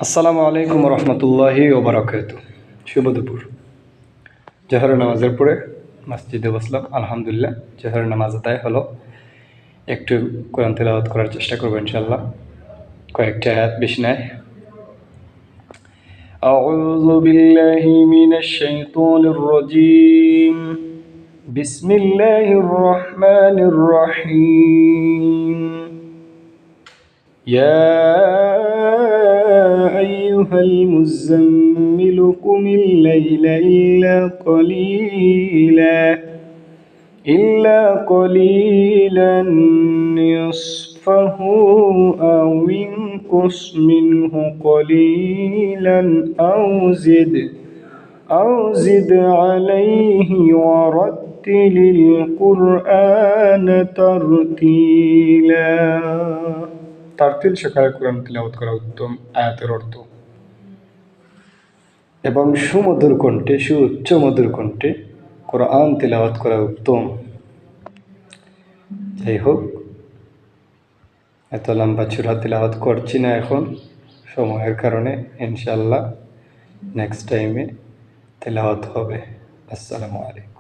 আসসালামু আলাইকুম রহমতুল্লাহি ওয়া বারাকাতুহু। শুভ দুপুর। জোহরের নামাজের পরে মসজিদে বসলাম। আলহামদুলিল্লাহ জোহরের নামাজ আদায় হলো। একটু কোরআন তেলাওয়াত করার চেষ্টা করবো ইনশাআল্লাহ। কয়েকটা আয়াত বেশি নয়। আউযু বিল্লাহি মিনাশ শাইতানির রাজীম। বিসমিল্লাহির রহমানির রহিম। أيها المزمل قم الليل إلا قليلا نصفه أو انقص منه قليلا أو زد عليه ورتل القرآن ترتيلا। তারতিল সহকারে কোরআন তিলাওয়াত করা উত্তম। আয়াতের অর্থ এবং সুমধুর কণ্ঠে, সুউচ্চ মধুর কণ্ঠে কোরআন তিলাওয়াত করা উত্তম। যাই হোক, এত লম্বা সূরা তিলাওয়াত করছি না এখন সময়ের কারণে। ইনশাআল্লাহ নেক্সট টাইমে তিলাওয়াত হবে। আসসালামু আলাইকুম।